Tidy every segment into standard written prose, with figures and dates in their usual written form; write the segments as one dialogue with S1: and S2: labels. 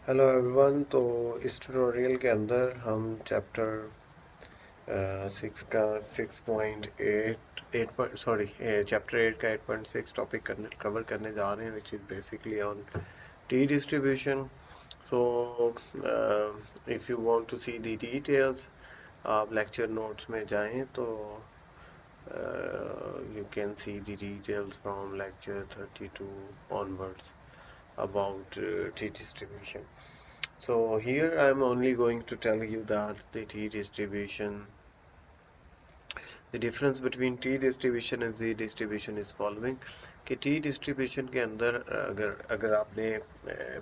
S1: Hello everyone. तो इस tutorial के अंदर हम चैप्टर 6 का 6.8 सॉरी चैप्टर 8 का 8.6 टॉपिक कवर करने जा रहे हैं, which is basically on T distribution. So if you want to see the details, आप लेक्चर नोट्स में जाएं तो you can see the details from lecture 32 onwards about T distribution. So here I'm only going to tell you that the T distribution, the difference between T distribution and Z distribution is following कि T distribution के अंदर अगर अगर आपने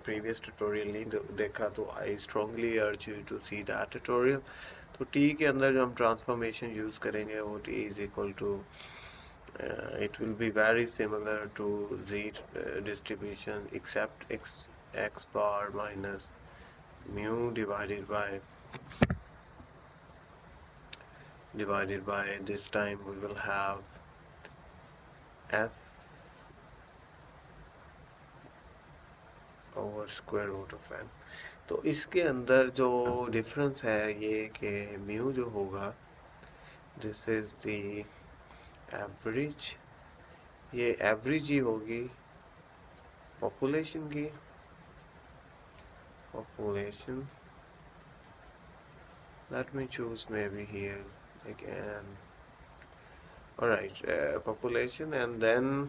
S1: previous tutorial नहीं देखा तो I strongly urge you to see that tutorial. तो T के अंदर जो हम transformation use करेंगे वो T is equal to it will be very similar to Z distribution except x bar minus mu divided by this time we will have s over square root of n. तो इसके अंदर जो difference है ये कि mu जो होगा this is the average, ये एवरेज ही होगी पॉपुलेशन की, population, let me choose maybe here again, alright, population, and then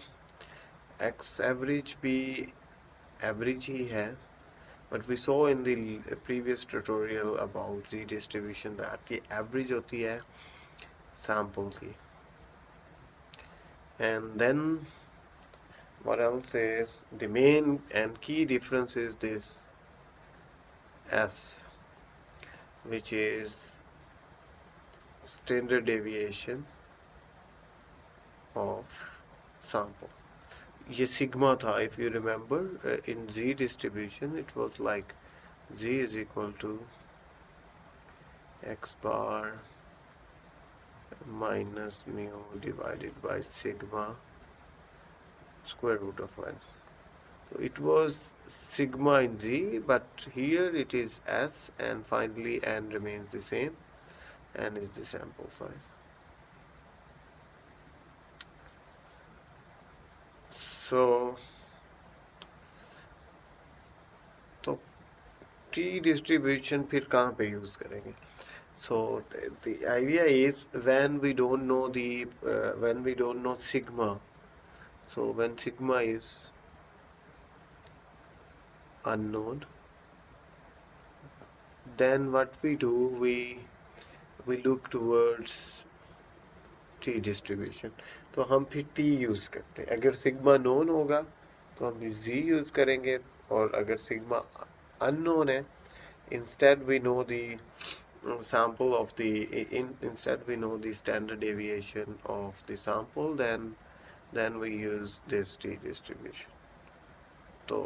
S1: x average भी average ही है. But we saw in the previous tutorial about the distribution that the average होती है sample की. And then what else is the main and key difference is this S, which is standard deviation of sample. ये sigma था, if you remember, in Z distribution it was like Z is equal to x bar minus mu divided by sigma square root of 1. So it was sigma in Z, but here it is S, and finally n remains the same, n is the sample size. So तो T distribution फिर कहाँ पे use करेंगे? So the idea is when we don't know sigma, so when sigma is unknown, then what we do, we look towards T distribution. तो हम फिर T use करते हैं. अगर सिग्मा नोन होगा तो हम Z यूज करेंगे, और अगर सिग्मा अननोन है, instead we know the sample of the instead we know the standard deviation of the sample, then we use this T distribution. तो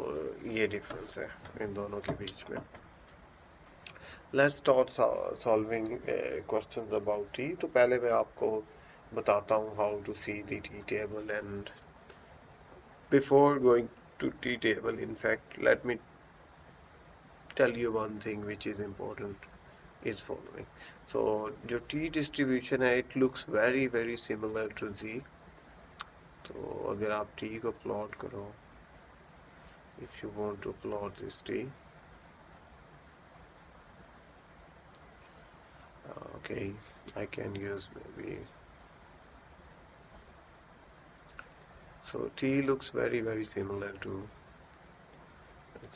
S1: ये डिफरेंस है इन दोनों के बीच में. Let's start solving questions about T. तो पहले मैं आपको बताता हूँ how to see the T table, and before going to T table, in fact, let me tell you one thing which is important is following. So जो T distribution है, it looks very similar to Z. तो अगर आप T को plot करो, if you want to plot this T, okay, I can use maybe. So T looks very similar to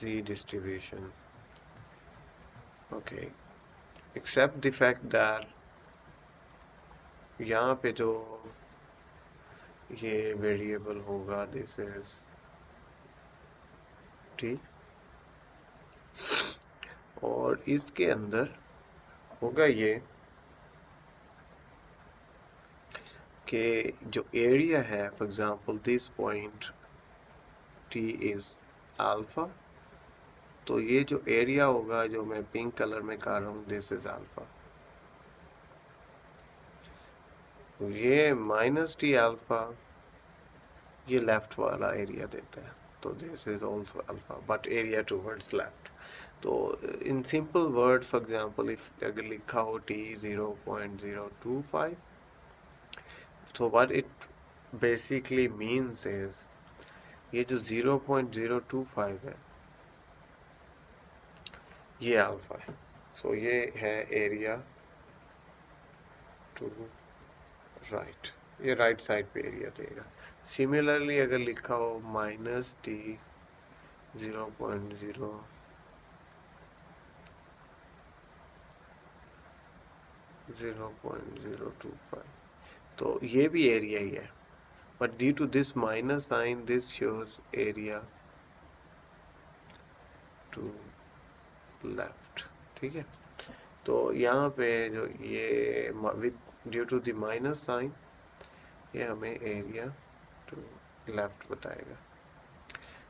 S1: Z distribution, okay, except the fact that यहाँ पे जो ये variable होगा, दिस इज T, और इसके अंदर होगा ये कि जो एरिया है, for example this point T is alpha, तो ये जो एरिया होगा जो मैं पिंक कलर में कर रहा हूँ, दिस इज अल्फा. ये माइनस T अल्फा ये लेफ्ट वाला एरिया देता है, तो this is also alpha, but area towards left. तो in simple word for example if अगर लिखा हो t 0.025, so what it basically means is ये जो 0.025 है ये अल्फा है, सो ये है एरिया टू राइट, ये राइट साइड पे एरिया देगा। सिमिलरली अगर लिखा हो -t 0.025, तो ये भी एरिया ही है, but due to this minus sign this shows area to left। ठीक है, तो यहाँ पे जो ये with due to the minus sign ये हमें एरिया टू लेफ्ट बताएगा।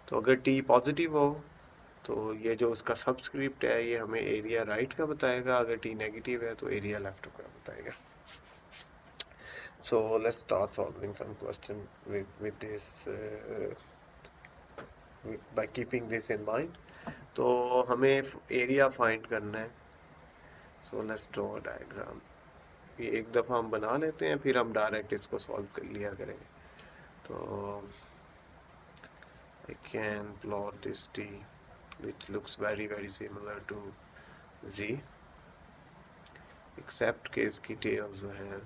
S1: तो अगर t पॉजिटिव हो तो ये जो उसका सबस्क्रिप्ट है ये हमें एरिया राइट का बताएगा, अगर t नेगेटिव है तो एरिया लेफ्ट का बताएगा। So let's start solving some question with this by keeping this in mind। तो हमें एरिया फाइंड करना है, so let's draw a diagram। ये एक दफ़ा हम बना लेते हैं फिर हम डायरेक्ट इसको सॉल्व कर लिया करेंगे। तो I can plot this t which looks very similar to z except कि इसकी टेल्स जो है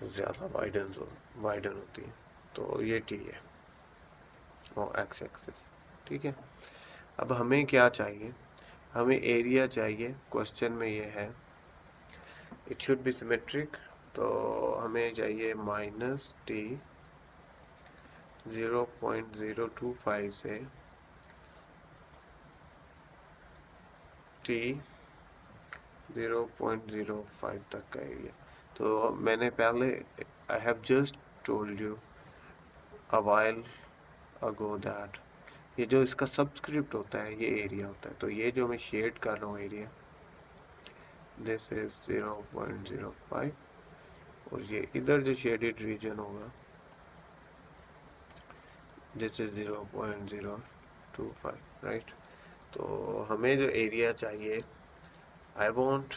S1: ज़्यादा वाइडन होती है। तो ये t है और x एक्सिस। ठीक है, अब हमें क्या चाहिए, हमें एरिया चाहिए। क्वेश्चन में ये है इट शुड बी सिमेट्रिक, तो हमें चाहिए -t 0.025 से t 0.05 तक का एरिया। तो मैंने पहले I have just told you a while ago that ये जो इसका सबस्क्रिप्ट होता है ये एरिया होता है। तो ये जो मैं शेड कर रहा हूँ एरिया, दिस इज 0.05, और ये इधर जो शेडेड रीजन होगा दिस इज 0.025, राइट। तो हमें जो एरिया चाहिए, I want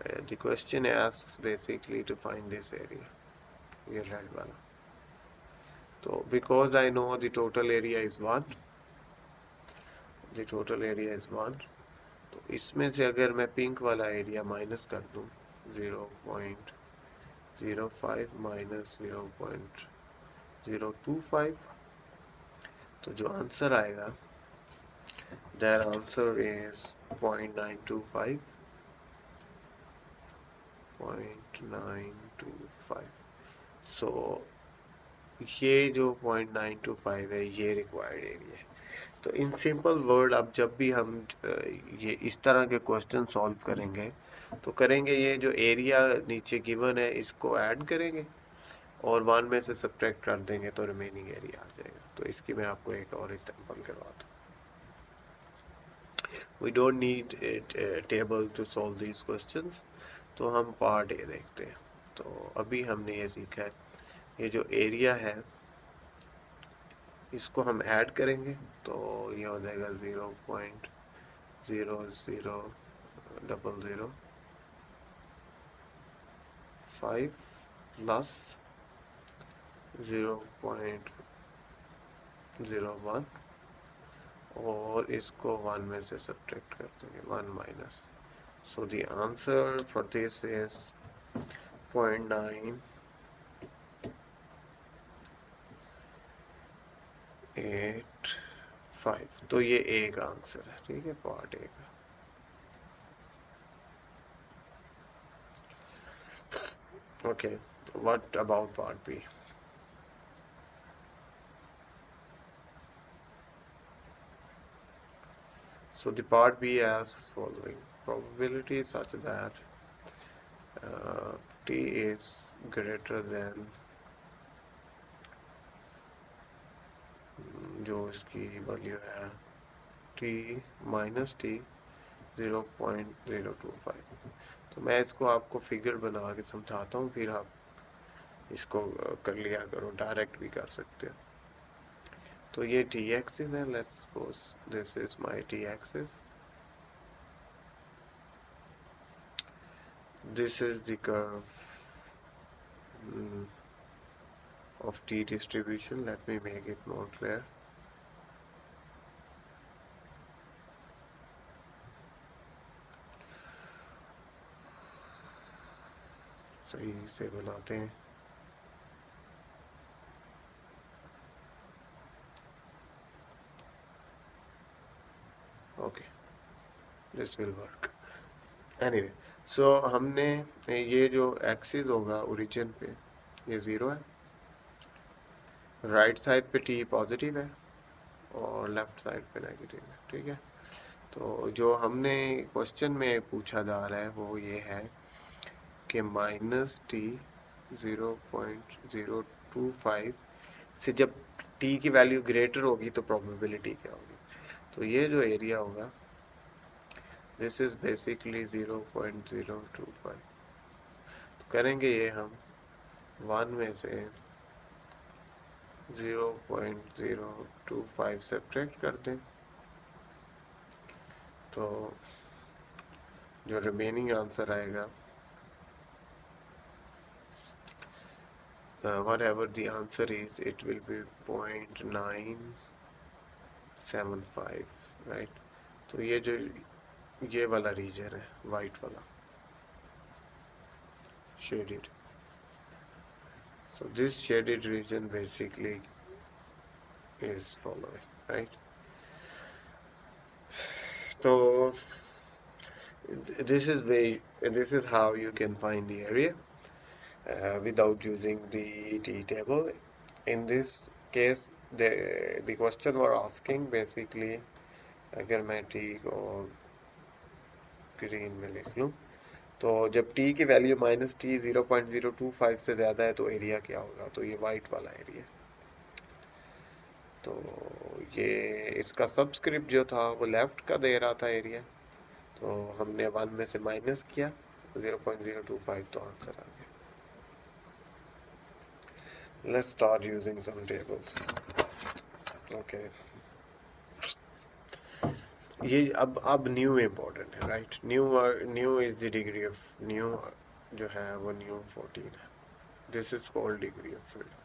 S1: the question asks basically to find this area, ये रेड वाला। तो because I know the total area is 1, the total area is 1, तो इसमें से अगर मैं पिंक वाला एरिया माइनस कर दूं 0.05 माइनस 0.025, तो जो आंसर आएगा that answer is 0.925, 0.925। सो ये जो 0.925 है ये रिक्वायर्ड एरिया है। तो इन सिंपल वर्ड अब जब भी हम ये इस तरह के क्वेश्चन सॉल्व करेंगे तो करेंगे ये जो एरिया नीचे गिवन है इसको ऐड करेंगे और 1 में से सब्ट्रैक्ट कर देंगे तो रिमेनिंग एरिया आ जाएगा। तो इसकी मैं आपको एक और एग्जांपल करवाता हूँ। We don't need table to solve these questions, तो हम पार्ट ए देखते हैं। तो अभी हमने ये सीखा है ये जो एरिया है इसको हम ऐड करेंगे तो ये हो जाएगा 0.00005 प्लस 0.01 और इसको 1 में से सब्ट्रैक्ट कर देंगे 1 minus. So the answer for this is 0.985। तो ये ए का आंसर है, ठीक है, पार्ट ए का। Okay, what about part B? So the part B asks following: probability is such that t is greater than जो इसकी वैल्यू है t माइनस t 0.025। तो मैं इसको आपको फिगर बना के समझाता हूँ फिर आप इसको कर लिया करो, डायरेक्ट भी कर सकते हो। तो ये t एक्सिस है, let's suppose this is my t axis, this is the curve of t distribution. Let me make it more clear. सही से बनाते हैं. Okay, this will work. Anyway, so हमने ये जो एक्सिस होगा ओरिजिन पे, ये 0 है, राइट साइड पे t पॉजिटिव है और लेफ्ट साइड पे नेगेटिव है. ठीक है, तो जो हमने क्वेश्चन में पूछा जा रहा है वो ये है कि माइनस टी 0.025 से जब t की वैल्यू ग्रेटर होगी तो प्रोबेबिलिटी क्या होगी. तो ये जो एरिया होगा, दिस इज बेसिकली 0.025. तो करेंगे ये हम 1 में से 0.025 सेपरेट कर दें, तो जो रिमेनिंग आंसर आएगा, whatever the answer is, it will be 0.975, right. तो ये जो ये वाला रीजन है, वाइट वाला shaded, so this shaded region basically is following, right. So this is how you can find the area without using the t table. In this case, the question were asking basically, अगर मैं t को green में लिख लूँ, तो जब t की value minus T 0.025 से ज़्यादा है तो एरिया क्या होगा. तो ये वाइट वाला एरिया, तो ये इसका सबस्क्रिप्ट जो था वो लेफ्ट का दे रहा था एरिया, तो हमने 1 में से माइनस किया 0.025, तो आंसर आ गया. Let's start using some tables. Okay. ये अब न्यू इम्पोर्टेंट है, right. New is the degree of new, जो है वो न्यू 14 है. This is called degree of freedom.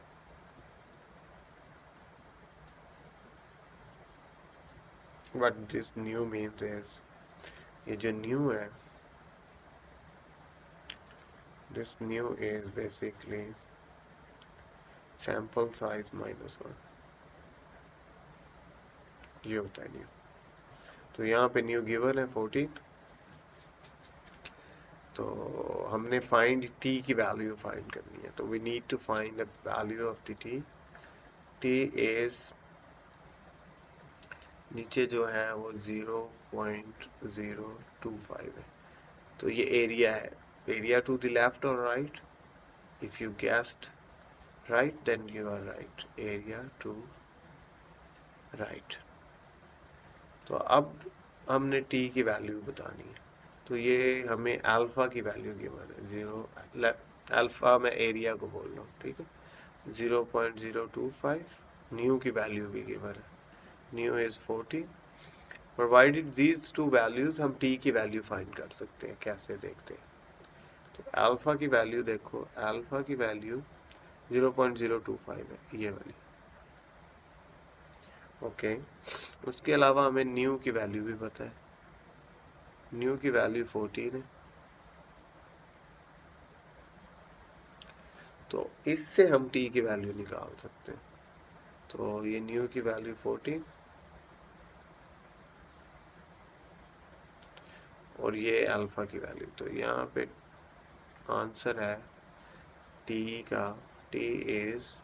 S1: What this new means is, ये जो न्यू है, this new is basically sample size -1. ये होता है न्यू. तो यहाँ पे न्यू गिवन है 14, तो हमने फाइंड टी की वैल्यू फाइंड करनी है. तो we need to find the value of the T. T is, नीचे जो है वो 0.025 है, तो ये एरिया है. एरिया टू द लेफ्ट और right, if you guessed right then you are right. Area to right. तो अब हमने टी की वैल्यू बतानी है. तो ये हमें अल्फा की वैल्यू गिवन है 0. अल्फा मैं एरिया को बोल रहा हूँ, ठीक है. 0.025. न्यू की वैल्यू भी गिवन है, new is 40. Provided these to values, हम टी की वैल्यू फाइंड कर सकते हैं. कैसे देखते हैं, तो अल्फा की वैल्यू देखो, अल्फा की वैल्यू 0.025 है, ये वाली. ओके, उसके अलावा हमें न्यू की वैल्यू भी पता है. न्यू की वैल्यू 14 है, तो इससे हम टी की वैल्यू निकाल सकते हैं. तो ये न्यू की वैल्यू 14 और ये अल्फा की वैल्यू. तो यहाँ पे आंसर है टी का, T is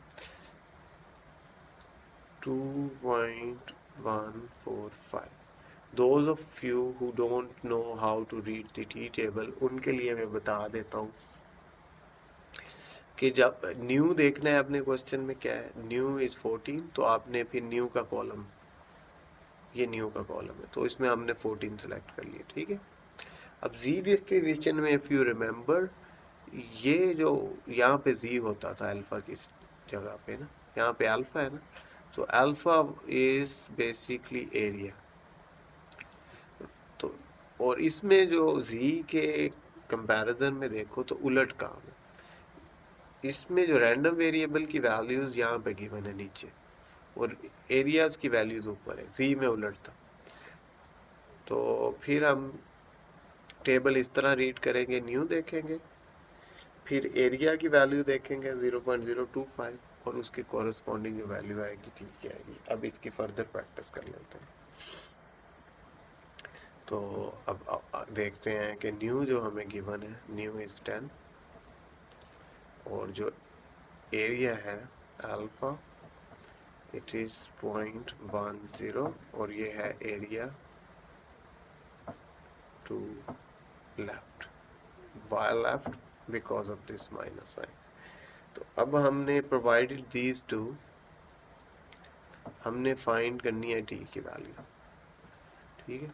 S1: 2.145. Those of you who don't know how to read the tea table, उनके लिए मैं बता देता हूँ कि जब न्यू देखना है अपने क्वेश्चन में क्या है, न्यू इज 14, तो आपने फिर न्यू का कॉलम, ये न्यू का कॉलम है, तो इसमें हमने 14 सेलेक्ट कर लिया. ठीक है. अब जी डिस्ट्रीब्यूशन में इफ यू रिमेम्बर, ये जो यहाँ पे जी होता था अल्फा की जगह पे ना, यहाँ पे अल्फा है ना, So alpha is basically area. तो और इसमें जो z के कंपैरिजन में देखो तो उलट काम है। इसमें जो रैंडम वेरिएबल की वैल्यूज यहाँ पे गिवन है नीचे और एरियाज की वैल्यूज ऊपर है, z में उलट था। तो फिर हम टेबल इस तरह रीड करेंगे, न्यू देखेंगे, फिर एरिया की वैल्यू देखेंगे 0.025 और उसके कॉरेस्पॉन्डिंग जो वैल्यू आएगी ठीक है आएगी। अब इसकी फर्दर प्रैक्टिस कर लेते हैं। तो अब देखते हैं कि न्यू जो हमें गिवन है, न्यू इज 10 और जो एरिया है अल्फा इट इज 0.10 और ये है area to left, why left because of this minus sign. तो अब हमने प्रोवाइडेड दीज टू, हमने फाइंड करनी है टी की वैल्यू। ठीक है,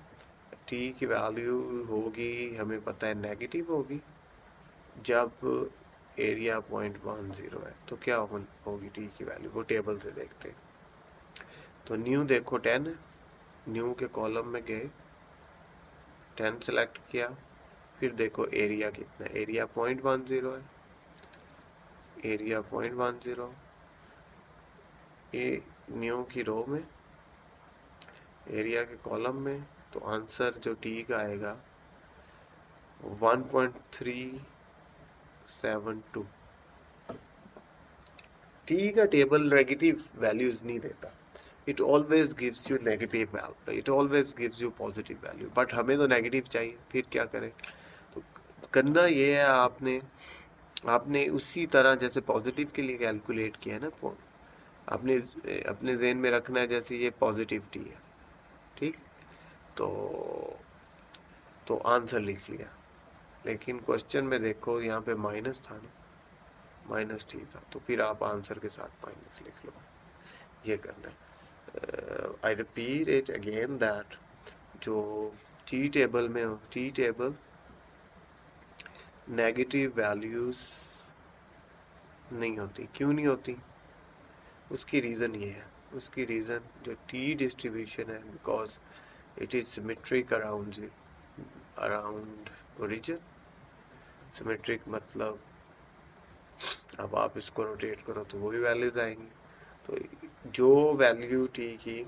S1: टी की वैल्यू होगी, हमें पता है नेगेटिव होगी जब एरिया 0.10 है। तो क्या होगी टी की वैल्यू, वो टेबल से देखते हैं। तो न्यू देखो 10 है, न्यू के कॉलम में गए, 10 सेलेक्ट किया, फिर देखो एरिया कितना है, एरिया 0.10 है, एरिया 0.10 ये न्यू की रो में, एरिया के कॉलम में। तो आंसर जो टी का आएगा 1.372। टी का टेबल नेगेटिव वैल्यूज नहीं देता, it always gives you negative value, it always gives you positive value, but हमें तो नेगेटिव चाहिए, फिर क्या करें। तो करना ये है, आपने आपने उसी तरह जैसे पॉजिटिव के लिए कैलकुलेट किया है ना, आपने अपने जेन में रखना है जैसे ये पॉजिटिव टी है। ठीक, तो आंसर लिख लिया, लेकिन क्वेश्चन में देखो यहाँ पे माइनस था ना, माइनस टी था, तो फिर आप आंसर के साथ माइनस लिख लो, ये करना है। I repeat it again that जो टी टेबल में, टी टेबल नेगेटिव वैल्यूज नहीं होती। क्यों नहीं होती, उसकी रीज़न ये है, उसकी रीज़न जो टी डिस्ट्रीब्यूशन है, because it is symmetric around origin. Symmetric मतलब अब आप इसको रोटेट करो तो वो भी वैल्यूज आएंगी। तो जो वैल्यू टी की,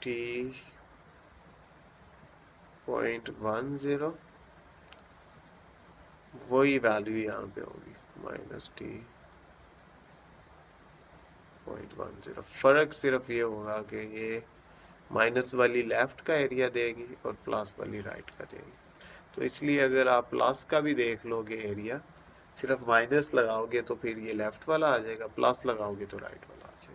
S1: टी 0.10 वही वैल्यू यहाँ पे होगी, माइनस टी 0.10। फर्क सिर्फ ये होगा कि ये माइनस वाली लेफ्ट का एरिया देगी और प्लस वाली राइट का देगी। तो इसलिए अगर आप प्लस का भी देख लोगे एरिया, सिर्फ माइनस लगाओगे तो फिर ये लेफ्ट वाला आ जाएगा, प्लस लगाओगे तो राइट वाला आ जाएगा।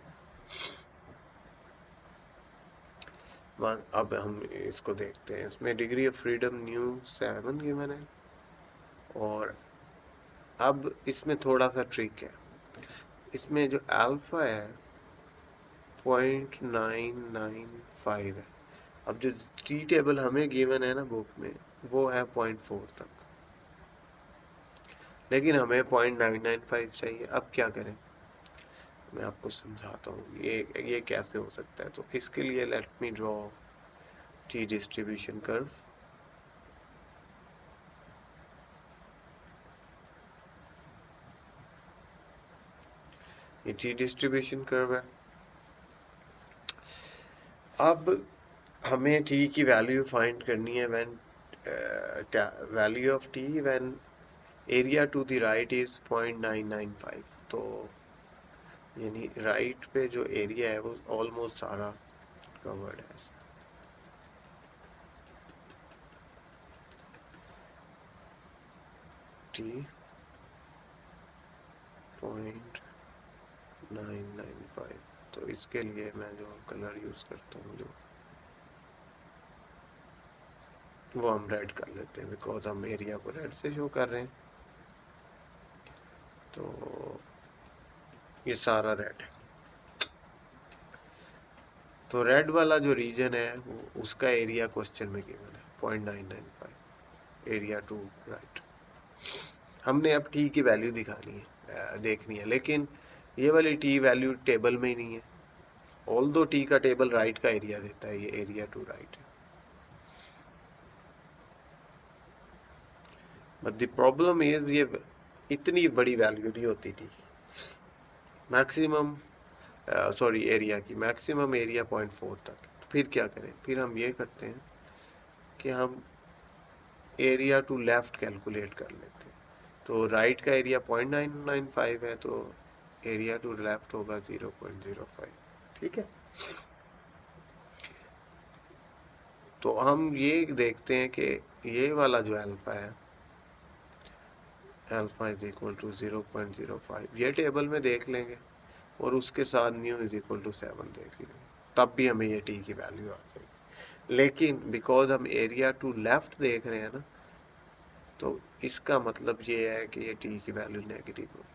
S1: अब हम इसको देखते हैं, इसमें degree of freedom new 7 given है और अब इसमें थोड़ा सा ट्रिक है। इसमें जो अल्फा है 0.995 है। अब जो टी टेबल हमें गिवन है ना बुक में, वो है 0.4 तक, लेकिन हमें 0.995 चाहिए। अब क्या करें, मैं आपको समझाता हूँ ये कैसे हो सकता है। तो इसके लिए let me draw T distribution curve. ये टी डिस्ट्रीब्यूशन कर्व है। अब हमें टी की वैल्यू फाइंड करनी है when value of T when area to the right is 0.995। तो यानी राइट पे जो एरिया है वो ऑलमोस्ट सारा कवर्ड है। टी 0.995, तो इसके लिए मैं जो कलर यूज करता हूँ, जो वो हम रेड कर लेते हैं बिकॉज हम एरिया को रेड से शो कर रहे हैं। तो ये सारा रेड है। तो रेड वाला जो रीजन है वो उसका एरिया क्वेश्चन में गिवन है 0.995, एरिया टू राइट। हमने अब टी की वैल्यू दिखानी है, देखनी है, लेकिन ये वाली टी वैल्यू टेबल में ही नहीं है, ऑल दो टी का टेबल राइट का एरिया देता है, ये एरिया टू राइट है, बट द प्रॉब्लम इज ये इतनी बड़ी वैल्यू नहीं होती टी, मैक्सिमम सॉरी एरिया की मैक्सिमम एरिया 0.4 तक। तो फिर क्या करें, फिर हम ये करते हैं कि हम एरिया टू लेफ्ट कैलकुलेट कर लेते हैं। तो राइट का एरिया 0.995 है, तो एरिया टू लेफ्ट होगा 0.05। ठीक है, तो हम ये देखते हैं कि ये वाला जो अल्फा है, अल्फा इज इक्वल टू 0.05, ये टेबल में देख लेंगे और उसके साथ न्यू इज इक्वल टू 7 देख लेंगे, तब भी हमें ये टी की वैल्यू आ जाएगी। लेकिन बिकॉज हम एरिया टू लेफ्ट देख रहे हैं ना, तो इसका मतलब ये है कि ये टी की वैल्यू नेगेटिव होगी,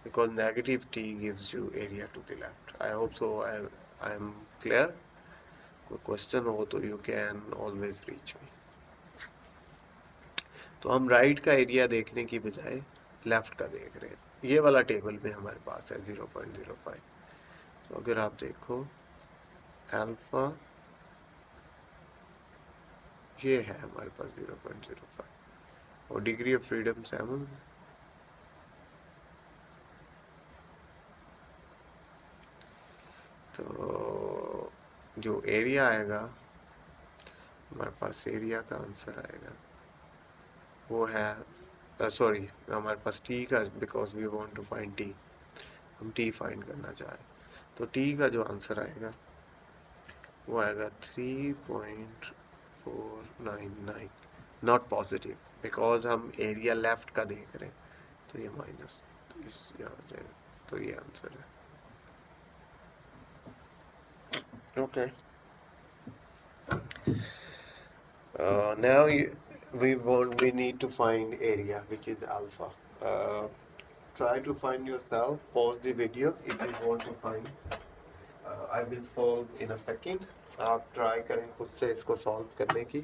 S1: because negative t gives you area to the left. I hope so I am clear. कोई क्वेश्चन हो तो you can always reach me. तो हम राइट का एरिया देखने की बजाय लेफ्ट का देख रहे हैं, ये वाला टेबल में हमारे पास है 0.05। तो अगर आप देखो अल्फा ये है हमारे पास 0.05 और डिग्री ऑफ फ्रीडम 7। तो जो एरिया आएगा हमारे पास, एरिया का आंसर आएगा वो है सॉरी हमारे पास टी का, because we want to find T, हम टी फाइंड करना चाह रहे हैं, तो टी का जो आंसर आएगा वो आएगा 3.499, नॉट पॉजिटिव, बिकॉज हम एरिया लेफ्ट का देख रहे हैं, तो ये माइनस, तो इस यहाँ आ जाएगा, तो ये आंसर है। Okay, now we need to find area which is alpha. uh, Try to find yourself, pause the video if you want to find. I will solve in a second. आप try करें खुद से इसको solve करने की।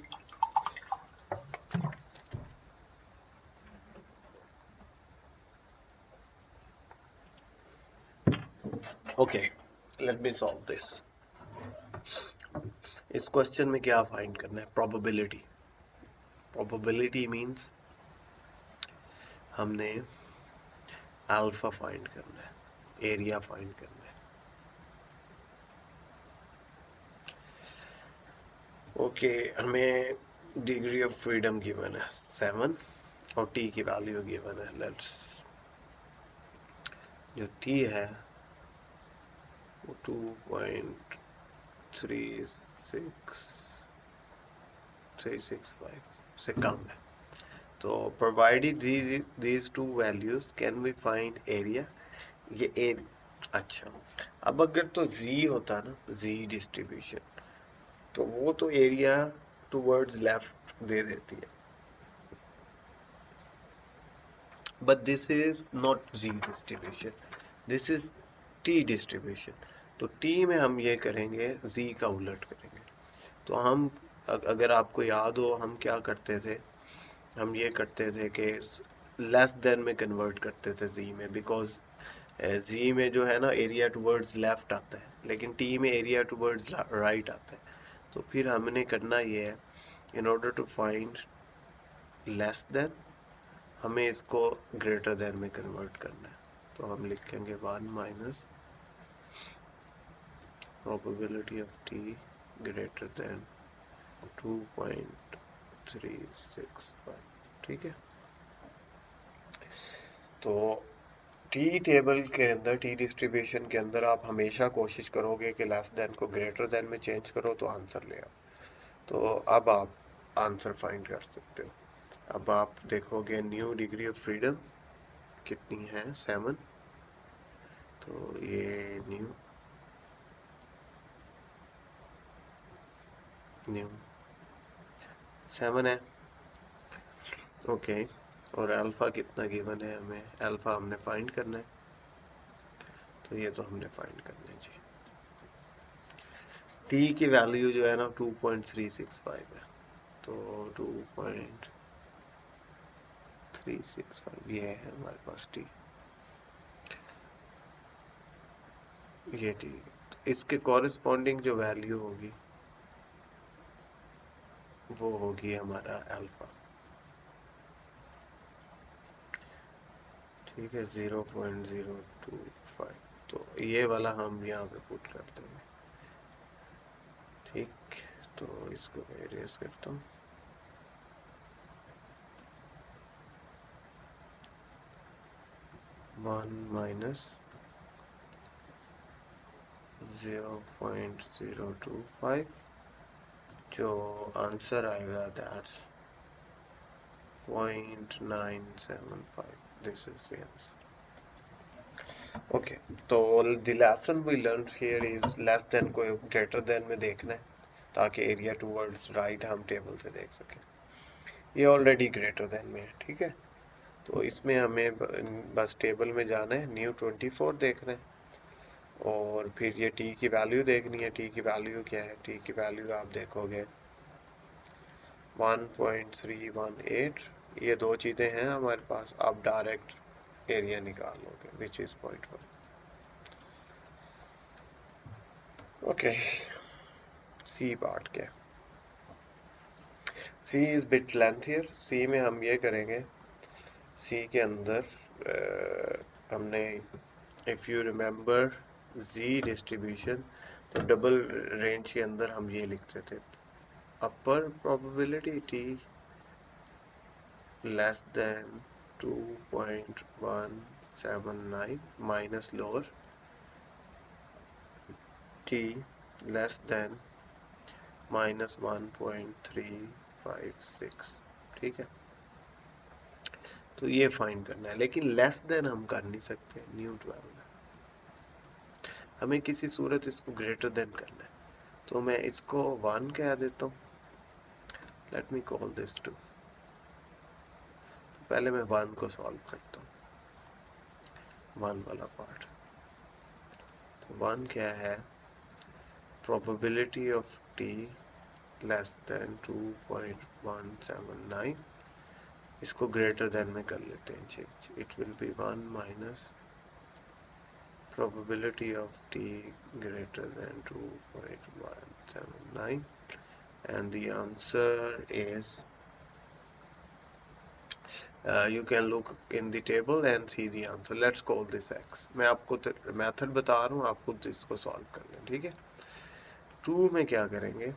S1: Okay, let me solve this. इस question में क्या फाइंड करना है, प्रोबेबिलिटी। प्रोबेबिलिटी मींस हमने अल्फा फाइंड करना है, एरिया फाइंड करना है। ओके, हमें डिग्री ऑफ फ्रीडम गिवन है 7 और टी की वैल्यू गिवन है, लेट्स जो टी है वो 2.365 से कम है। तो provided these two values can we find area, ये अच्छा, अब अगर तो z होता ना, z डिस्ट्रीब्यूशन, तो वो तो एरिया टुवर्ड्स लेफ्ट दे देती है, but this is not z distribution, this is t distribution. तो t में हम ये करेंगे, z का उलट करेंगे। तो हम अगर आपको याद हो हम क्या करते थे, हम ये करते थे कि लेस देन में कन्वर्ट करते थे जी में, बिकॉज जी में जो है ना एरिया टुवर्ड्स लेफ्ट आता है, लेकिन टी में एरिया टुवर्ड्स राइट आता है। तो फिर हमने करना ये है, in order to find less than हमें इसको ग्रेटर देन में कन्वर्ट करना है। तो हम लिखेंगे 1 minus probability of T greater than 2.365। ठीक है, तो टी टेबल के अंदर, टी डिस्ट्रीब्यूशन के अंदर आप हमेशा कोशिश करोगे कि लेस देन को ग्रेटर देन में चेंज करो तो आंसर ले आओ। तो अब आप आंसर फाइंड कर सकते हो। अब आप देखोगे न्यू डिग्री ऑफ फ्रीडम कितनी है, 7। तो ये न्यू न्यू 7 है। ओके, और अल्फा कितना गिवन है हमें, अल्फा हमने फाइंड करना है, तो ये तो हमने फाइंड करना है जी। टी की वैल्यू जो है ना 2.365 है, तो 2.365 ये है हमारे पास टी। ये टी, इसके कॉरेस्पॉन्डिंग जो वैल्यू होगी वो होगी हमारा अल्फा। ठीक है, 0.025। तो ये वाला हम यहाँ पे पुट कर देंगे। ठीक, तो इसको एरेज करता हूँ। वन माइनस 0.025, जो आंसर आएगा that's 0.975। This is the answer. Okay, तो the lesson we learn here is less than को ग्रेटर देन में देखना है, ताकि एरिया टूवर्ड्स राइट हम टेबल से देख सकें। ये ऑलरेडी ग्रेटर देन में है, ठीक है। तो इसमें हमें बस टेबल में जाना है, न्यू 24 देखना है, और फिर ये टी की वैल्यू देखनी है। टी की वैल्यू क्या है? टी की वैल्यू आप देखोगे 1.318। ये दो चीज़ें हैं हमारे पास। आप डायरेक्ट एरिया निकाल लोगे which is 0.1। Okay, C part क्या है? C is bit lengthier. C में हम ये करेंगे, सी के अंदर हमने, if you remember G distribution, तो डबल रेंज के अंदर हम ये लिखते थे, upper probability T less than 2.179 minus lower T less than -1.356। ठीक है, तो ये फाइंड करना है, लेकिन लेस देन हम कर नहीं सकते न्यू 12 में। हमें किसी सूरत इसको ग्रेटर देन करना है, तो मैं इसको 1 कह देता हूँ। Let me call this 2। पहले मैं 1 को सॉल्व करता हूँ, 1 वाला पार्ट। तो 1 क्या है? Probability of T less than 2.179। इसको ग्रेटर देन में कर लेते हैं change. It will be 1 minus probability of t greater than 2.179, and the answer is you can look in the table and see the answer. Let's call this x. मैं आपको method बता रहा हूँ, आप खुद इसको सॉल्व कर लें, ठीक है। 2 में क्या करेंगे,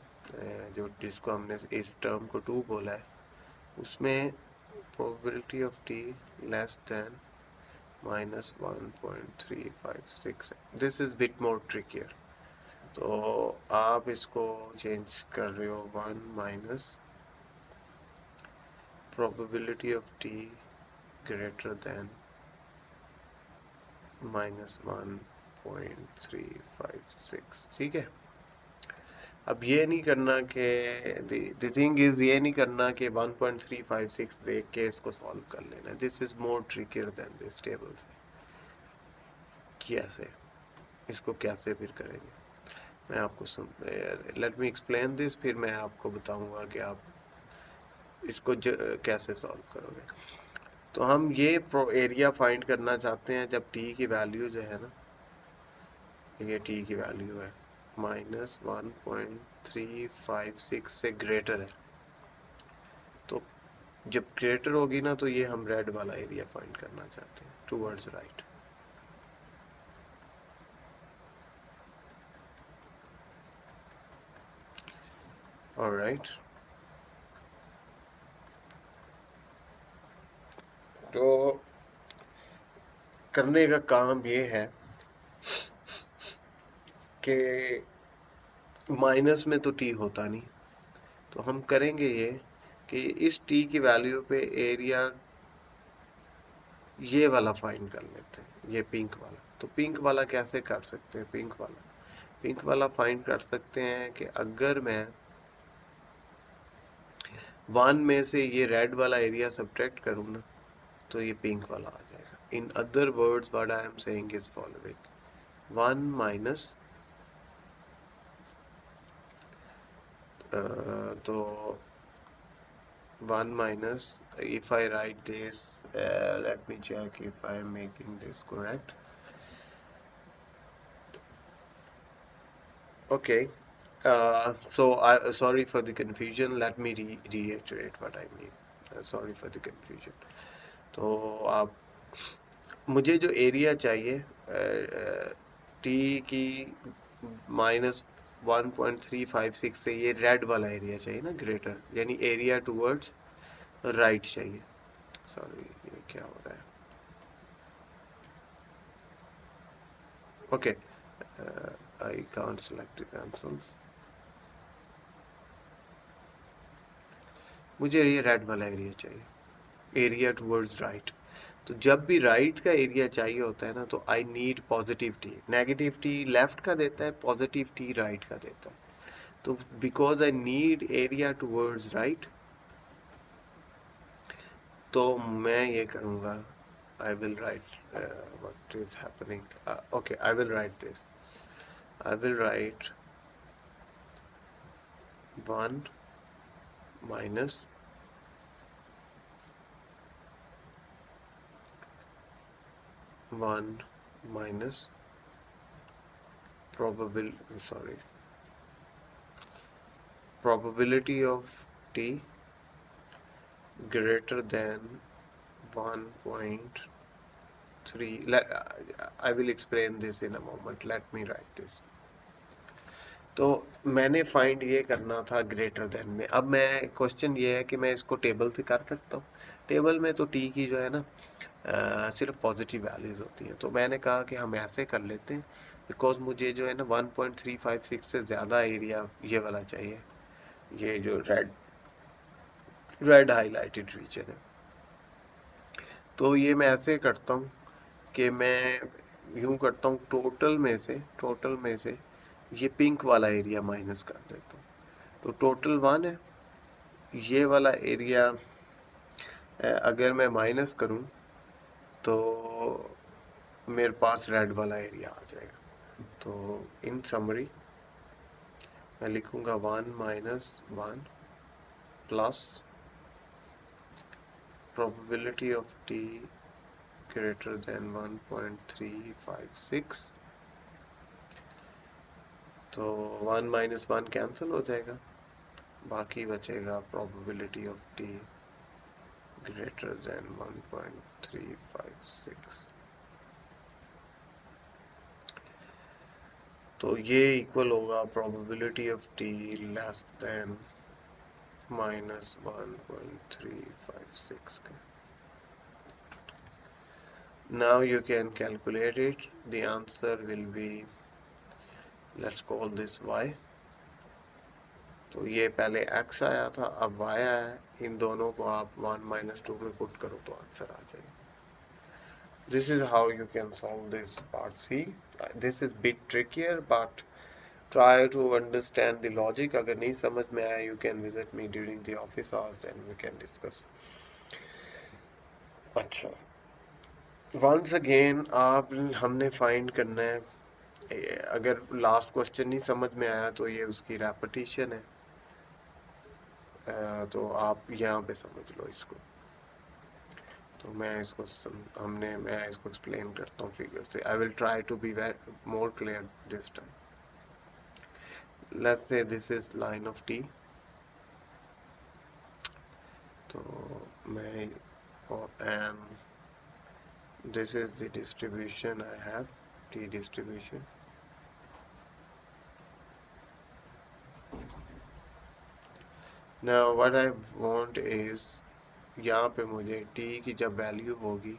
S1: जो जिसको हमने इस टर्म को 2 बोला है, उसमें probability of t less than -1.356। This is bit more trickier. तो आप इसको चेंज कर रहे हो, 1 minus probability of T greater than -1.356। ठीक है। अब ये नहीं करना कि द थिंग इज, ये नहीं करना कि 1.356 देख के इसको सॉल्व कर लेना। This is more trickier than this table. कैसे इसको कैसे फिर करेंगे, मैं आपको लेट मी एक्सप्लेन दिस, फिर मैं आपको बताऊंगा कि आप इसको कैसे सॉल्व करोगे। तो हम ये एरिया फाइंड करना चाहते हैं जब टी की वैल्यू जो है ना, ये टी की वैल्यू है -1.356 से ग्रेटर है। तो जब ग्रेटर होगी ना, तो ये हम रेड वाला एरिया फाइंड करना चाहते हैं, टूवर्ड्स राइट। ऑलराइट, तो करने का काम ये है कि माइनस में तो टी होता नहीं, तो हम करेंगे ये कि इस टी की वैल्यू पे एरिया ये वाला फाइंड कर लेते हैं, ये पिंक वाला। तो पिंक वाला कैसे कर सकते हैं? पिंक वाला फाइंड कर सकते हैं कि अगर मैं 1 में से ये रेड वाला एरिया सब्ट्रैक्ट करूँ ना, तो ये पिंक वाला आ जाएगा। In other words what I am saying is following, 1 minus, तो 1 minus, if I write this, let me check if I am making this correct. Okay. So I sorry for the confusion. Let me reiterate what I mean. Sorry for the confusion. तो आप मुझे जो area चाहिए T की -1.356 से ये red वाला area चाहिए ना ग्रेटर यानी एरिया टुवर्ड्स राइट चाहिए सॉरी ये क्या हो रहा है okay I can't select the answers मुझे ये रेड वाला एरिया चाहिए एरिया टुवर्ड्स राइट तो जब भी राइट का एरिया चाहिए होता है ना तो I need positive T negative T left का देता है पॉजिटिव टी राइट का देता है तो because I need area towards right तो मैं ये करूँगा I will write what is happening okay I will write this I will write 1 minus 1 minus probability of t greater than 1.3 I will explain this in a moment let me write this तो मैंने find ये करना था greater than में अब मैं question ये है कि मैं इसको टेबल से कर सकता हूँ टेबल में तो टी की जो है ना सिर्फ पॉजिटिव वैल्यूज होती है तो मैंने कहा कि हम ऐसे कर लेते हैं बिकॉज मुझे जो है ना 1.356 से ज़्यादा एरिया ये वाला चाहिए ये जो रेड हाईलाइटेड रीजन है तो ये मैं ऐसे करता हूँ कि मैं यूं करता हूँ टोटल में से ये पिंक वाला एरिया माइनस कर देता हूँ तो टोटल 1 है ये वाला एरिया अगर मैं माइनस करूं तो मेरे पास रेड वाला एरिया आ जाएगा तो इन समरी मैं लिखूंगा 1 - 1 plus probability of T greater than 1.356 तो 1 - 1 कैंसिल हो जाएगा बाकी बचेगा probability of T greater than 1.356 तो ये इक्वल होगा probability of T less than -1.356 का now you can calculate it the answer will be let's call this y तो ये पहले x आया था अब y आया है इन दोनों को आप 1 - 2 में पुट करो तो आंसर आ जाएगा this is how you can solve this part C this is bit trickier but try to understand the logic अगर नहीं समझ में आया you can visit me during the office hours then we can discuss अच्छा once again आप हमने find करना है अगर लास्ट क्वेश्चन नहीं समझ में आया तो ये उसकी रेपिटेशन है तो आप यहाँ पे समझ लो इसको तो मैं इसको मैं इसको एक्सप्लेन करता हूँ फिगर से I will try to be more clear this time let's say this is line of T तो मैं and this is the distribution I have t distribution now what I want is यहाँ पे मुझे t की जब value होगी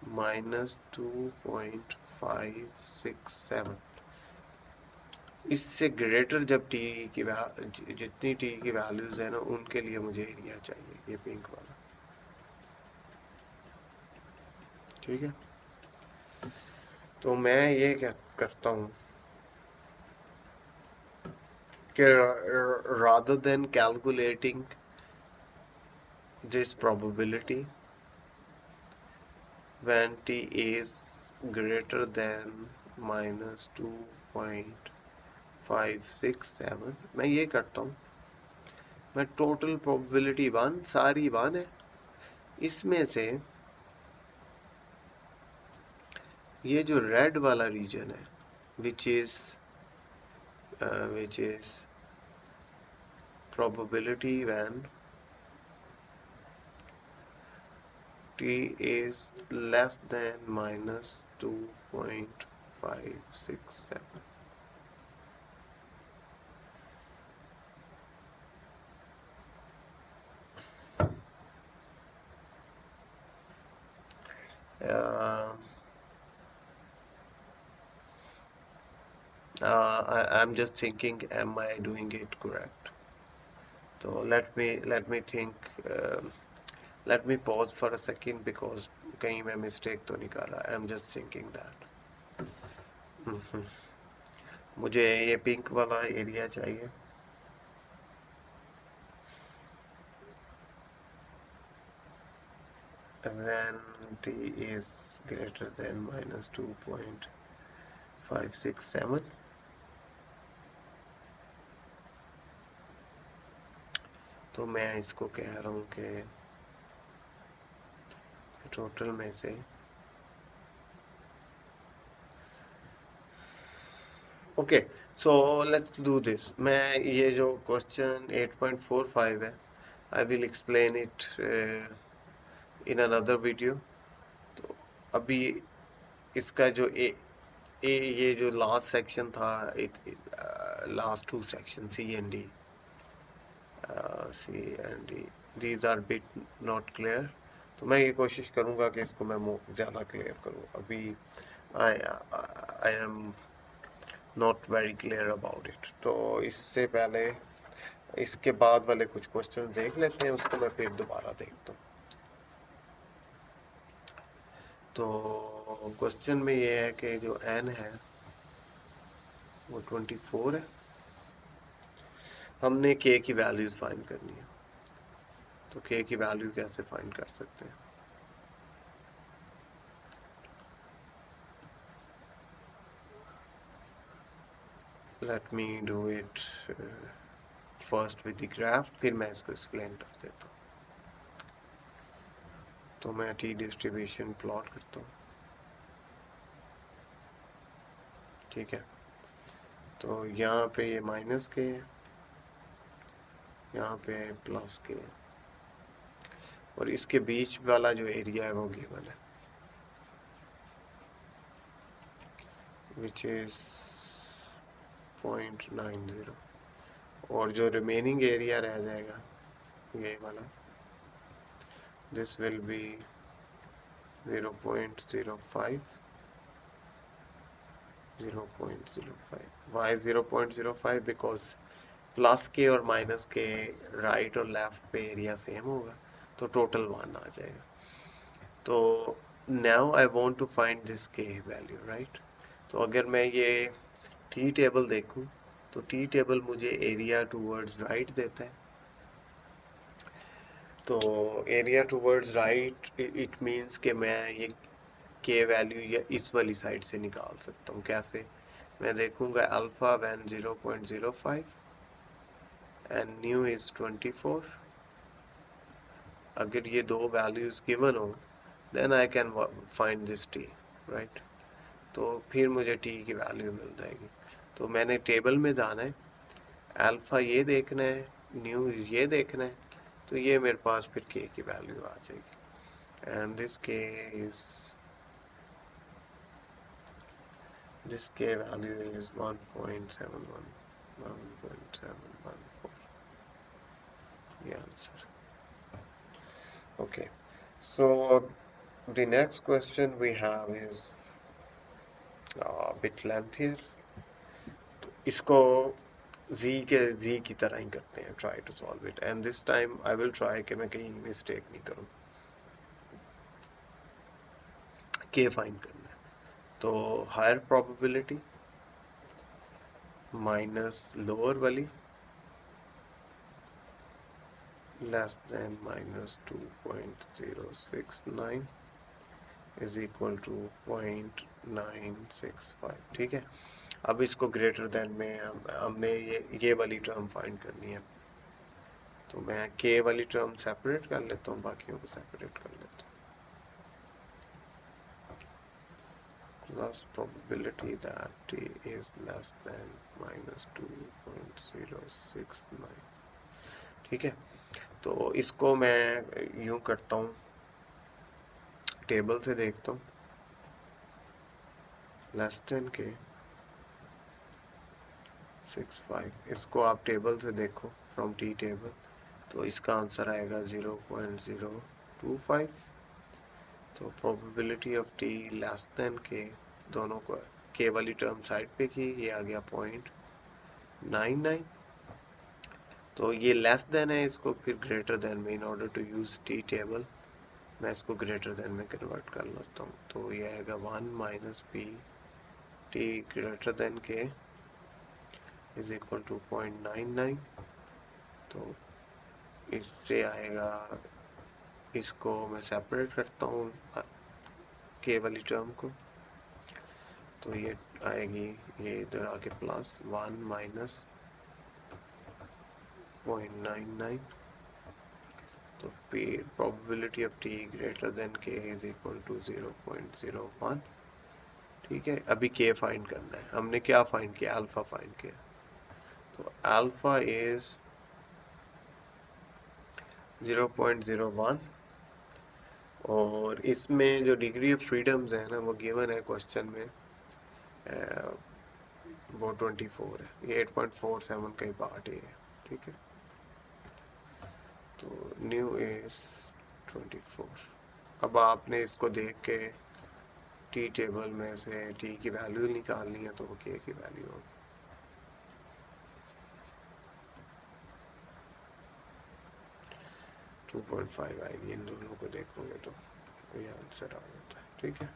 S1: -2.567 इससे greater जब t की जितनी t की वैल्यूज है ना उनके लिए मुझे एरिया चाहिए ये पिंक वाला ठीक है तो मैं ये क्या करता हूँ कि rather than calculating this probability when t is greater than -2.567 मैं ये करता हूँ मैं टोटल प्रोबेबिलिटी 1 सारी 1 है इसमें से ये जो रेड वाला रीजन है which is which is probability when t is less than minus 2.567. Uh, I'm just thinking, am I doing it correct? So let me think. Let me pause for a second because कहीं मैं mistake तो नहीं कर रहा. I'm just thinking that. हम्म, मुझे ये pink वाला area चाहिए. When t is greater than minus 2.567, तो मैं इसको कह रहा हूँ कि टोटल में से okay. So let's do this. मैं ये जो क्वेश्चन 8.45 है, I will explain it in another video. तो अभी इसका जो ये जो लास्ट सेक्शन था, last two section C and D these are bit not clear. तो मैं ये कोशिश करूंगा कि इसको मैं ज़्यादा क्लियर करूं. अभी I I am not very clear about it. तो इससे पहले इसके बाद वाले कुछ क्वेश्चन देख लेते हैं, उसको मैं फिर दोबारा देखता हूँ. तो क्वेश्चन में ये है कि जो n है वो 24 है. हमने k की वैल्यूज फाइंड करनी है. तो k की वैल्यू कैसे फाइंड कर सकते हैं? Let me do it first with the graph, फिर मैं इसको एक्सप्लेन कर देता हूँ. तो मैं टी डिस्ट्रीब्यूशन प्लॉट करता हूँ. ठीक है. तो यहाँ पे ये माइनस के है, यहाँ पे प्लस के है, और इसके बीच वाला जो एरिया है वो गिवन है, विच इज 0.90. और जो रिमेनिंग एरिया रह जाएगा ये वाला, this will be 0.05. 0.05. Why 0.05? Because plus के और माइनस के राइट और लेफ्ट पे एरिया सेम होगा, तो टोटल 1 आ जाएगा. तो now I want to find this के वैल्यू, राइट. तो अगर मैं ये टी टेबल देखूं, तो टी टेबल मुझे एरिया टूवर्ड्स राइट देता है. तो area towards right it means कि मैं ये के वैल्यू या इस वाली साइड से निकाल सकता हूँ. कैसे? मैं देखूंगा alpha when 0.05 and nu is 24. अगर ये दो वैल्यूज गिवन हो, then I can find this T, right. तो फिर मुझे टी की वैल्यू मिल जाएगी. तो मैंने टेबल में जाना है, अल्फा ये देखना है, न्यू ये देखना है, तो ये मेरे पास फिर के की वैल्यू आ जाएगी. एंड दिस के is this k value is 1.71. 1.714, the answer. Okay, so the next question we have is a bit lengthier. तो इसको z की तरह ही करते हैं. Try to solve it, and this time I will try कि मैं कहीं mistake नहीं करूँ. k find करना है. तो higher probability minus lower वाली less than minus 2.069 is equal to 0.965. ठीक है. अब इसको ग्रेटर देन में हमने ये वाली टर्म फाइंड करनी है. तो मैं के वाली टर्म सेपरेट कर लेता हूँ, बाकियों को सेपरेट कर लेता plus probability that t is less than minus 2.069। ठीक है, तो इसको मैं यूं करता हूँ, टेबल से देखता हूँ, लेस देन के 65, इसको आप टेबल से देखो, फ्रॉम टी टेबल, तो इसका आंसर आएगा 0.025। तो probability of T less then के, दोनों को के वाली टर्म साइड पे की, ये आ गया 0.99। तो ये लेस देन है, इसको फिर ग्रेटर देन में, in order to use T table मैं इसको ग्रेटर देन में कन्वर्ट कर लेता हूँ। तो ये आएगा 1 minus P T greater than के इज इक्वल टू 0.99। तो इससे आएगा, इसको मैं सेपरेट करता हूँ के वाली टर्म को, तो ये आएगी, ये इधर आके प्लस 1 माइनस 0.99। तो probability of T greater than के इज इक्वल टू 0.01। ठीक है, अभी के फाइंड करना है, हमने क्या फाइंड किया, अल्फा फाइंड किया। तो अल्फा इज 0.01, और इसमें जो डिग्री ऑफ फ्रीडम्स है ना, वो गिवन है क्वेश्चन में, वो 24 है, ये 8.47 का ही पार्ट है। ठीक है, तो न्यू इज 24। अब आपने इसको देख के टी टेबल में से टी की वैल्यू निकालनी है, तो वो के की वैल्यू होगी। 2.5 आएगी, इन दोनों को देखोगे तो ये आंसर आ जाता है। ठीक है,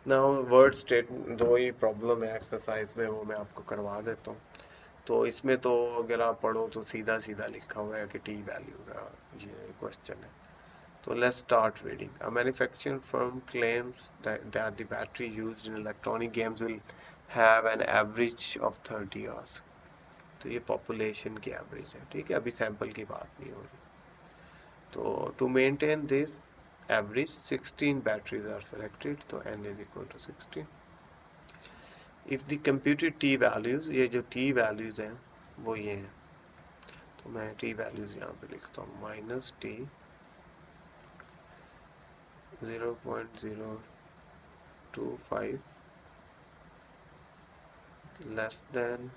S1: नाउ वर्ड स्टेट, दो ही प्रॉब्लम है एक्सरसाइज में, वो मैं आपको करवा देता हूँ। तो इसमें तो अगर आप पढ़ो तो सीधा सीधा लिखा हुआ है कि टी वैल्यू का ये क्वेश्चन है। तो let's start reading. A manufacturing firm claims that the battery used in electronic games will have an average of 30 hours। तो ये पॉपुलेशन की एवरेज है। ठीक है, अभी सैंपल की बात नहीं हो रही। तो to maintain this average 16 batteries are selected, तो n is equal to 16। If the computed T values, ये जो टी वैल्यूज हैं वो ये हैं, तो मैं टी वैल्यूज यहाँ पे लिखता हूँ, माइनस टी 0.025 लेस देन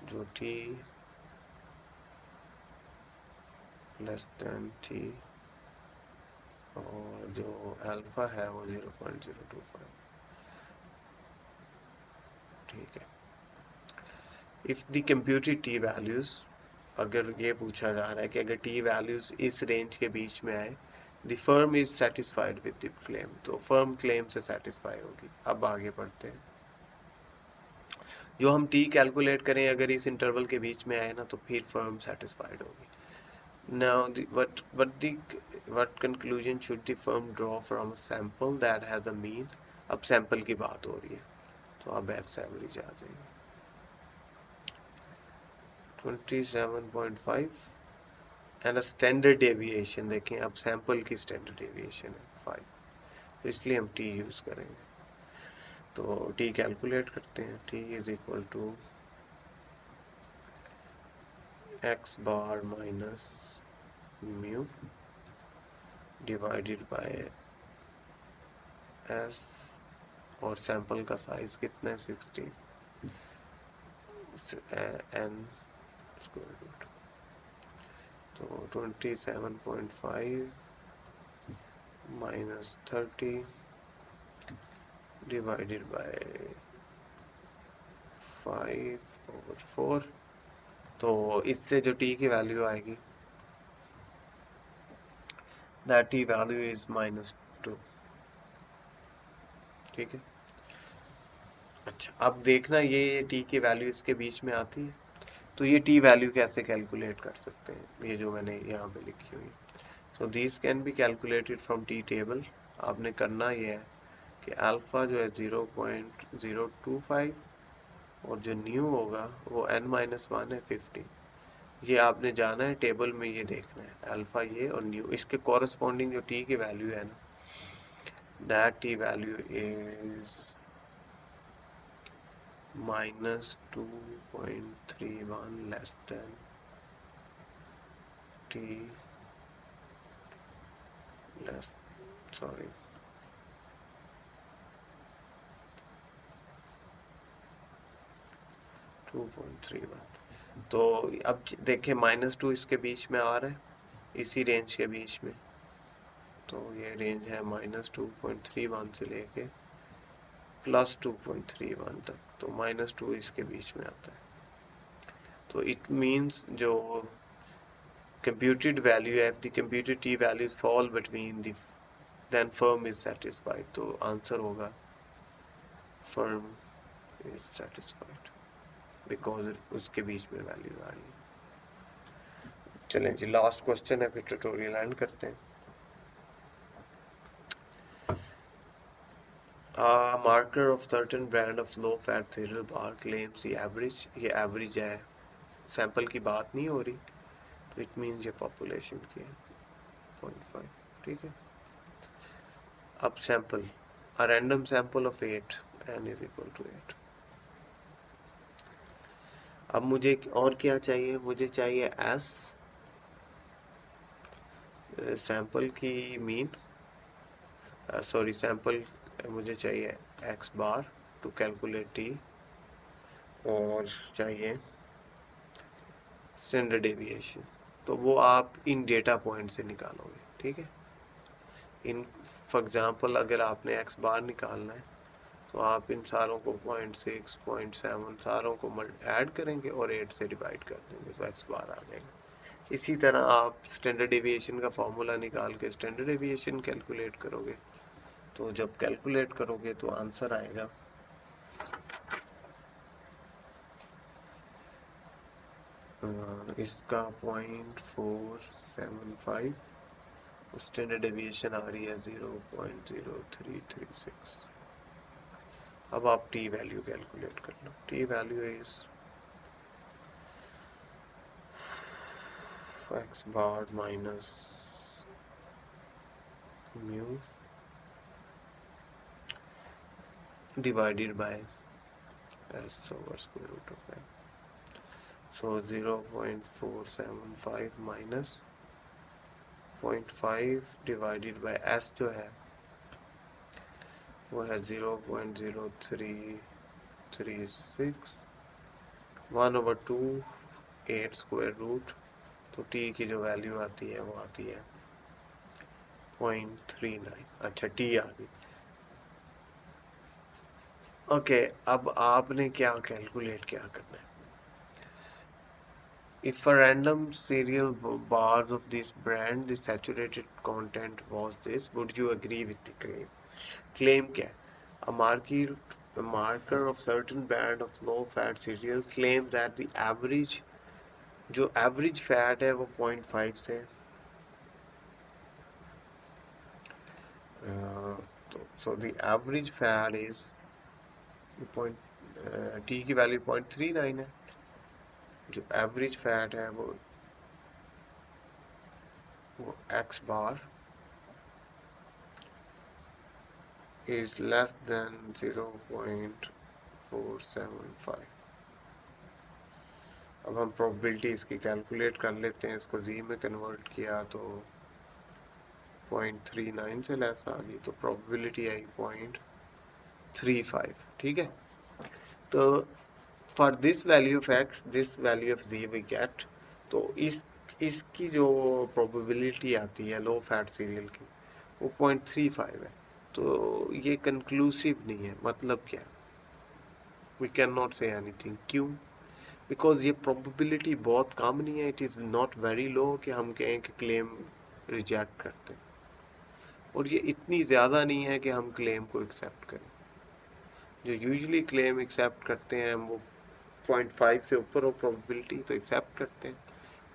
S1: जो टी लेस देन टी, और जो अल्फा है वो 0.025। ठीक है, if the computed T values, अगर ये पूछा जा रहा है कि अगर टी वैल्यूज इस रेंज के बीच में आए, the firm is satisfied with the claim, तो फर्म क्लेम से सेटिस्फाई होगी। अब आगे बढ़ते हैं, जो हम टी कैलकुलेट करें अगर इस इंटरवल के बीच में आए ना, तो फिर फर्म सेटिस्फाइड होगी। Now what conclusion should the firm draw from a sample that has a mean? अब सैंपल की बात हो रही है, तो अब एक्स एवरेज आ जाएगी 27.5 एंड स्टैंडर्ड डेविएशन, देखें अब सैंपल की स्टैंडर्ड डेविएशन है 5, तो इसलिए हम टी यूज करेंगे। तो टी कैलकुलेट करते हैं, T is equal to X bar minus mu divided by S, और सैंपल का साइज कितना है 16 एन स्क्वायर रूट, तो 27.5 माइनस 30 डिवाइडेड बाय 5/4, तो इससे जो टी की वैल्यू आएगी, दैट टी वैल्यू इज -2। ठीक है, अच्छा अब देखना ये टी की वैल्यू इसके बीच में आती है, तो ये टी वैल्यू कैसे कैलकुलेट कर सकते हैं, ये जो मैंने यहाँ पे लिखी हुई। So this can be calculated from tea table. आपने करना ये है कि अल्फा जो है 0.025, और जो न्यू होगा वो n-1 है 50। ये आपने जाना है टेबल में, ये देखना है अल्फा ये और न्यू, इसके कॉरस्पॉन्डिंग जो टी की वैल्यू है ना, that t value is minus 2.31 less than t less, sorry, 2.31। तो अब देखिए -2 इसके बीच में आ रहा है, इसी रेंज के बीच में, तो ये रेंज है -2.31 से लेके +2.31 तक, तो -2 इसके बीच में आता है। तो इट मीन्स जो computed value, if the computed t values fall between the, then firm is satisfied। तो आंसर होगा firm is satisfied because उसके बीच में वैल्यू आ रही है। चलें जी, लास्ट क्वेश्चन है, फिर ट्यूटोरियल एंड करते हैं। Marker of certain brand of low fat serial bar claims the average, ये एवरेज है, सैंपल की बात नहीं हो रही, तो इट मीन्स ये पॉपुलेशन की है 0.5, ठीक है। अब sample, a random sample of 8, n is equal to 8। अब मुझे और क्या चाहिए, मुझे चाहिए s सैंपल की मीन, सॉरी सैंपल, मुझे चाहिए x bar to calculate t, और चाहिए स्टैंडर्ड डेविएशन, तो वो आप इन डेटा पॉइंट से निकालोगे, ठीक है। इन फॉर एग्जांपल अगर आपने x बार निकालना है, तो आप इन सारों को 0.6 0.7 सारों को ऐड करेंगे और 8 से डिवाइड कर देंगे, तो x बार आ जाएगा। इसी तरह आप स्टैंडर्ड डेविएशन का फॉर्मूला निकाल के स्टैंडर्ड डेविएशन कैलकुलेट करोगे, तो जब कैलकुलेट करोगे तो आंसर आएगा इसका 0.475, स्टैंडर्ड डेविएशन आ रही है 0.0336। अब आप टी वैल्यू कैलकुलेट कर लो, T value is x bar minus mu divided by s over square root of n, so 0.475 minus 0.5 divided by s जो है वो है 0.0336, 1/2 8 स्क्वायर रूट, तो t की जो वैल्यू आती है वो आती है 0.39। अच्छा t आ गई, ओके। अब आपने क्या कैलकुलेट क्या करना है, if a random cereal bars of this brand the saturated content was this, would you agree with the claim? claim क्या है, a marker of certain brand of low fat cereal claims that the average, जो average fat है वो 0.5 से, so the average fat is point, t की value 0.39 है, जो average fat है वो x bar is less than 0.475। अब हम प्रोबेबिलिटी इसकी कैलकुलेट कर लेते हैं, इसको जी में कन्वर्ट किया तो 0.39 से लेस आ गई, तो प्रोबेबिलिटी आई 0.35, ठीक है। तो for this value of X, this value of G we get, तो इसकी जो प्रोबेबिलिटी आती है लो फैट सीरियल की वो 0.35 है, तो ये कंक्लूसिव नहीं है, मतलब क्या, we can not say anything, क्यों, बिकॉज ये प्रोबेबिलिटी बहुत कम नहीं है, it is not very low कि हम कहें कि क्लेम रिजेक्ट करते हैं, और ये इतनी ज़्यादा नहीं है कि हम क्लेम को एक्सेप्ट करें। जो यूजुअली क्लेम एक्सेप्ट करते हैं हम वो 0.5 से ऊपर हो प्रोबेबिलिटी तो एक्सेप्ट करते हैं,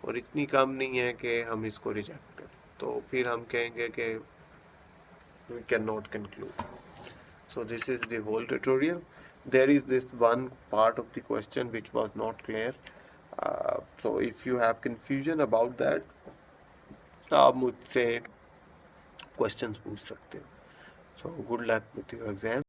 S1: और इतनी कम नहीं है कि हम इसको रिजेक्ट करें, तो फिर हम कहेंगे कि we can not conclude. So this is the whole tutorial. There is this one part of the question which was not clear. So if you have confusion about that, आप मुझसे questions पूछ सकते हो। So good luck with your exam.